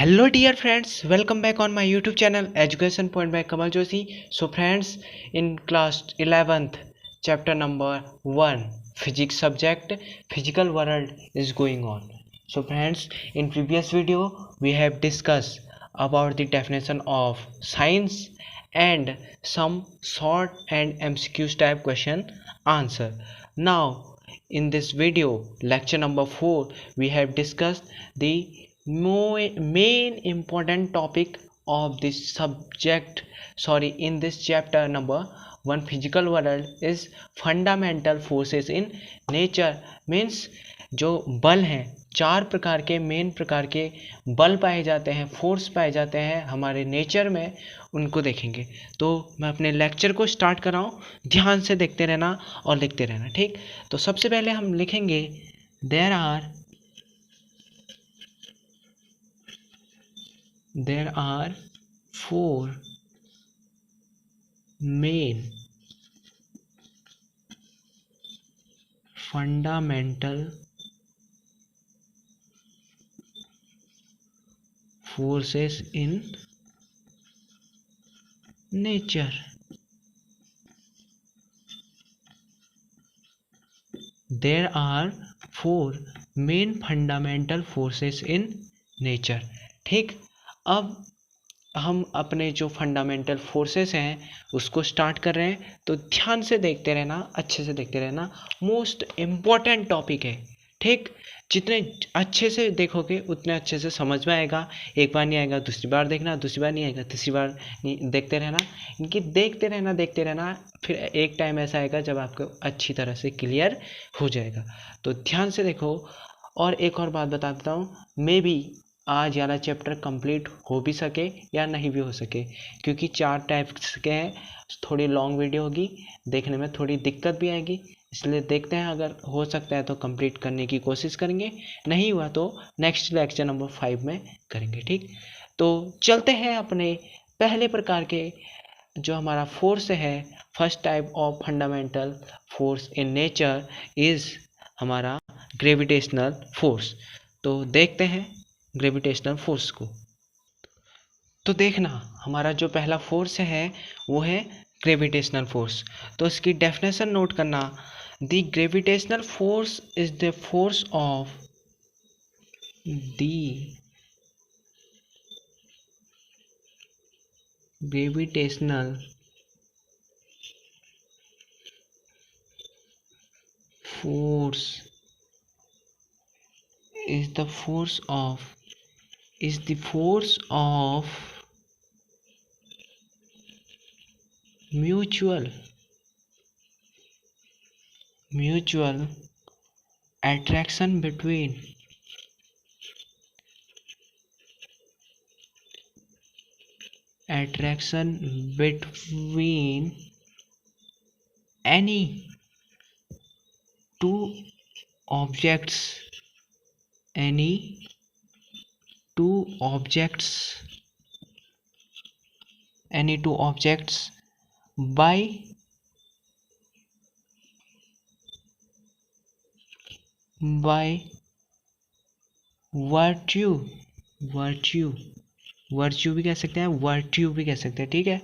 Hello dear friends, welcome back on my YouTube channel Education Point by Kamal Joshi. So friends, in class 11th, chapter number 1, physics subject, physical world is going on. So friends, in previous video we have discussed about the definition of science and some short and MCQ type question answer. Now in this video, lecture number 4, we have discussed the main important topic of this subject, in this chapter number 1, physical world, is fundamental forces in nature. Means जो बल हैं, 4 प्रकार के main प्रकार के बल पाए जाते हैं, फोर्स पाए जाते हैं हमारे नेचर में, उनको देखेंगे। तो मैं अपने लेक्चर को स्टार्ट कर रहा हूँ, ध्यान से देखते रहना और लिखते रहना, ठीक। तो सबसे पहले हम लिखेंगे there are 4 main fundamental forces in nature. There are 4 main fundamental forces in nature. ठीक, अब हम अपने जो फंडामेंटल फोर्सेस हैं उसको स्टार्ट कर रहे हैं, तो ध्यान से देखते रहना, अच्छे से देखते रहना, मोस्ट इम्पॉर्टेंट टॉपिक है, ठीक। जितने अच्छे से देखोगे उतने अच्छे से समझ में आएगा। एक बार नहीं आएगा दूसरी बार देखना, दूसरी बार नहीं आएगा तीसरी बार नहीं, देखते रहना, इनकी देखते रहना, फिर एक टाइम ऐसा आएगा जब आपको अच्छी तरह से क्लियर हो जाएगा। तो ध्यान से देखो। और एक और बात बता देता हूँ, मे बी आज वाला चैप्टर कंप्लीट हो भी सके या नहीं भी हो सके, क्योंकि 4 टाइप्स के हैं, थोड़ी लॉन्ग वीडियो होगी, देखने में थोड़ी दिक्कत भी आएगी, इसलिए देखते हैं, अगर हो सकता है तो कंप्लीट करने की कोशिश करेंगे, नहीं हुआ तो नेक्स्ट लेक्चर नंबर 5 में करेंगे, ठीक। तो चलते हैं अपने पहले प्रकार के जो हमारा फोर्स है। First type of fundamental force in nature is हमारा ग्रेविटेशनल फोर्स। तो देखते हैं ग्रेविटेशनल फोर्स को। तो देखना, हमारा जो पहला फोर्स है वो है ग्रेविटेशनल फोर्स। तो इसकी डेफिनेशन नोट करना, the gravitational force is the force of the gravitational force is the force of mutual attraction between any two objects by virtue भी कह सकते हैं, virtue भी कह सकते हैं, ठीक है,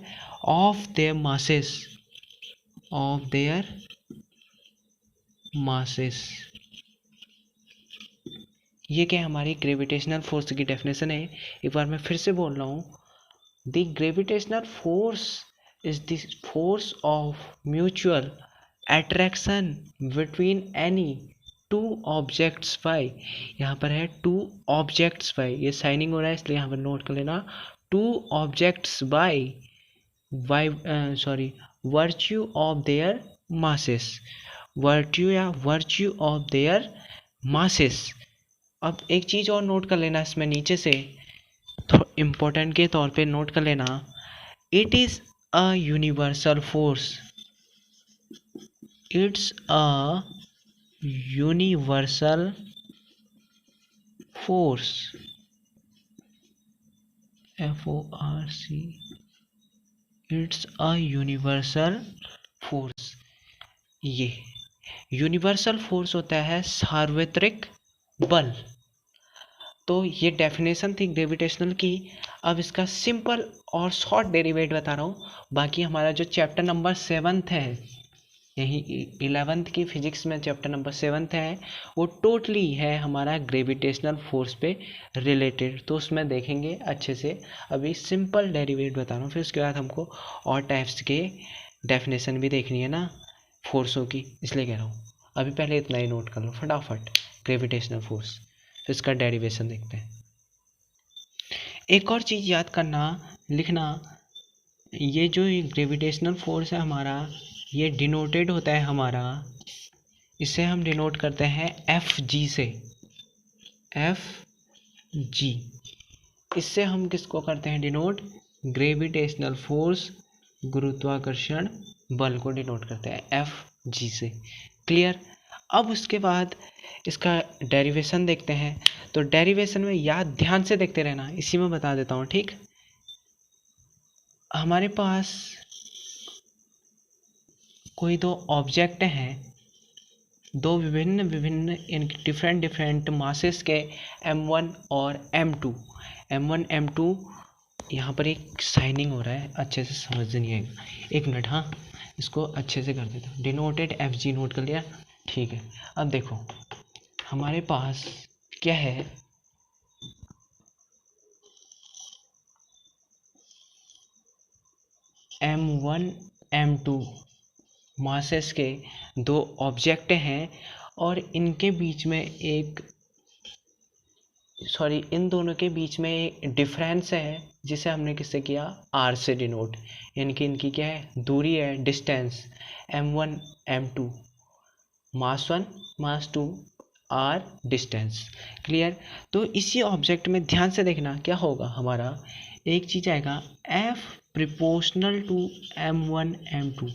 of their masses। ये क्या हमारी ग्रेविटेशनल फोर्स की डेफिनेशन है। एक बार मैं फिर से बोल रहा हूँ, the gravitational force is the force of mutual attraction between any 2 objects by, यहाँ पर है 2 ऑब्जेक्ट्स बाय, ये साइनिंग हो रहा है इसलिए यहाँ पर नोट कर लेना, 2 objects by virtue of their masses, virtue of their masses. अब एक चीज़ और नोट कर लेना इसमें नीचे से, तो इम्पोर्टेंट के तौर पे नोट कर लेना, it is a universal force, it's a universal force, FORC, it's a universal force. ये यूनिवर्सल फोर्स होता है सार्वत्रिक बल। तो ये डेफिनेशन थी ग्रेविटेशनल की। अब इसका सिंपल और शॉर्ट डेरिवेट बता रहा हूँ। बाकी हमारा जो चैप्टर नंबर 7th है, यही 11th की फिजिक्स में चैप्टर नंबर 7th है, वो टोटली है हमारा ग्रेविटेशनल फोर्स पे रिलेटेड, तो उसमें देखेंगे अच्छे से। अभी सिंपल डेरिवेट बता रहा हूँ, फिर उसके बाद हमको और टाइप्स के डेफिनेशन भी देखनी है ना फोर्सों की, इसलिए कह रहा हूँ। अभी पहले इतना ही नोट कर लो फटाफट, ग्रेविटेशनल फोर्स, फिर इसका डेरिवेशन देखते हैं। एक और चीज़ याद करना, लिखना, ये जो ग्रेविटेशनल फोर्स है हमारा, ये डिनोटेड होता है हमारा, इसे हम डिनोट करते हैं एफ जी से, एफ जी। इससे हम किसको करते हैं डिनोट? ग्रेविटेशनल फोर्स, गुरुत्वाकर्षण बल को डिनोट करते हैं एफ जी से। क्लियर? अब उसके बाद इसका डेरिवेशन देखते हैं। तो डेरिवेशन में याद ध्यान से देखते रहना, इसी में बता देता हूँ, ठीक। हमारे पास कोई दो ऑब्जेक्ट हैं, दो विभिन्न विभिन्न इनके डिफरेंट मासेस के m1 और m2। m1 m2, यहाँ पर एक साइनिंग हो रहा है, अच्छे से समझ नहीं आएगा, एक मिनट। हाँ, इसको अच्छे से कर देता हूँ। डिनोटेड एफ जी नोट कर लिया, ठीक है। अब देखो हमारे पास क्या है, m1 m2 मासेस के दो ऑब्जेक्ट हैं, और इनके बीच में इन दोनों के बीच में एक डिफरेंस है, जिसे हमने किससे किया? आर से डिनोट। यानी कि इनकी क्या है? दूरी है, distance. m1 m2, mass 1 mass 2, r distance. Clear? तो इसी ऑब्जेक्ट में ध्यान से देखना क्या होगा हमारा, एक चीज आएगा F proportional to m1 m2,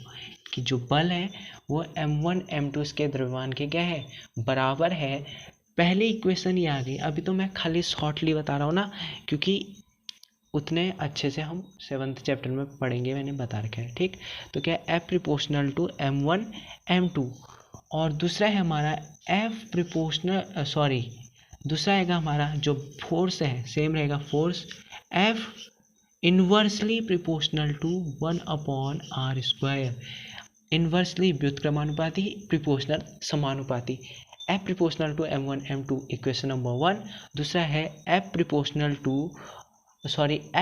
कि जो बल है वो m1 m2 इसके द्रव्यमान के क्या है? बराबर है। पहले इक्वेशन ये आ गई। अभी तो मैं खाली शॉर्टली बता रहा हूँ ना, क्योंकि उतने अच्छे से हम 7th चैप्टर में पढ़ेंगे, मैंने बता रखा है, ठीक। तो क्या है? F proportional to m1 m2, और दूसरा है हमारा F प्रिपोर्शनल दूसरा आएगा हमारा जो फोर्स है, सेम रहेगा force, F inversely proportional to 1/r²। Inversely व्युत्क्रमानुपाती, प्रिपोर्शनल समानुपाती। F proportional to m1 m2 equation number 1। दूसरा है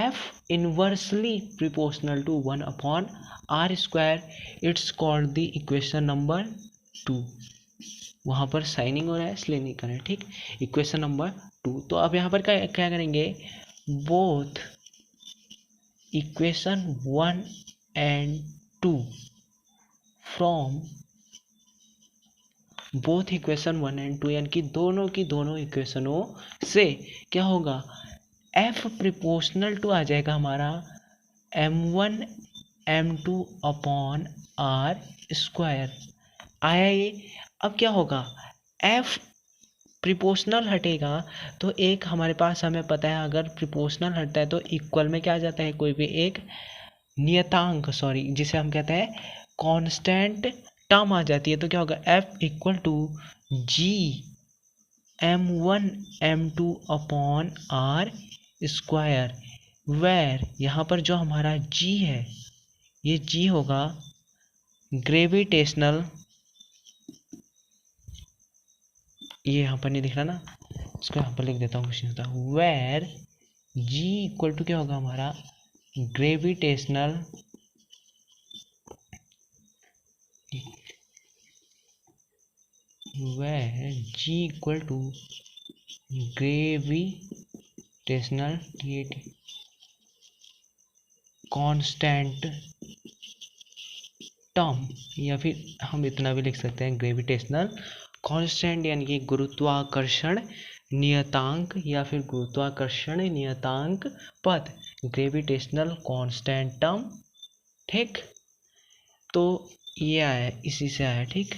F inversely proportional to 1/r²। It's called the equation number 2। वहाँ पर साइनिंग हो रहा है इसलिए नहीं कर रहे, ठीक। Equation number 2। तो अब यहाँ पर क्या करेंगे? Both equation 1 and 2 from both equation 1 and 2, यानी कि दोनों की दोनों इक्वेशनों से क्या होगा? F प्रिपोर्शनल टू आ जाएगा हमारा m1 m2/r²। आया ये? अब क्या होगा? F प्रिपोर्शनल हटेगा तो एक हमारे पास, हमें पता है अगर प्रिपोर्शनल हटता है तो इक्वल में क्या आ जाता है? कोई भी एक नियतांक, जिसे हम कहते हैं कांस्टेंट टर्म आ जाती है। तो क्या होगा? F equal to G m1 m2/r², where यहाँ पर जो हमारा g है, ये g होगा ग्रेविटेशनल, ये यहाँ पर नहीं दिख रहा ना, इसको यहाँ पर लिख देता हूँ, कुछ नहीं होता। वेर g इक्वल टू क्या होगा हमारा? Gravitational, where g equal to gravitational constant term, या फिर हम इतना भी लिख सकते हैं ग्रेविटेशनल कांस्टेंट, यानी कि गुरुत्वाकर्षण नियतांक या फिर गुरुत्वाकर्षण नियतांक पद, ग्रेविटेशनल कांस्टेंट टर्म, ठीक। तो ये आया, इसी से आया, ठीक।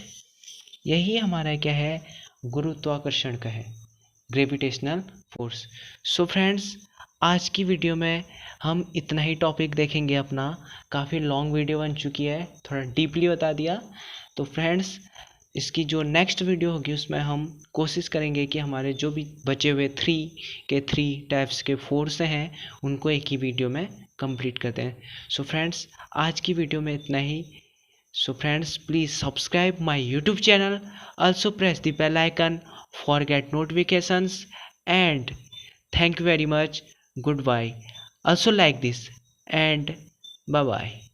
यही हमारा क्या है? गुरुत्वाकर्षण का है, ग्रेविटेशनल फोर्स। सो फ्रेंड्स, आज की वीडियो में हम इतना ही टॉपिक देखेंगे अपना। काफ़ी लॉन्ग वीडियो बन चुकी है, थोड़ा डीपली बता दिया। तो फ्रेंड्स, इसकी जो नेक्स्ट वीडियो होगी उसमें हम कोशिश करेंगे कि हमारे जो भी बचे हुए 3 टाइप्स के फोर्स हैं उनको एक ही वीडियो में कंप्लीट करते हैं। सो फ्रेंड्स, आज की वीडियो में इतना ही। So friends, please subscribe my YouTube channel, also press the bell icon for get notifications, and thank you very much. Goodbye. Also like this and bye bye.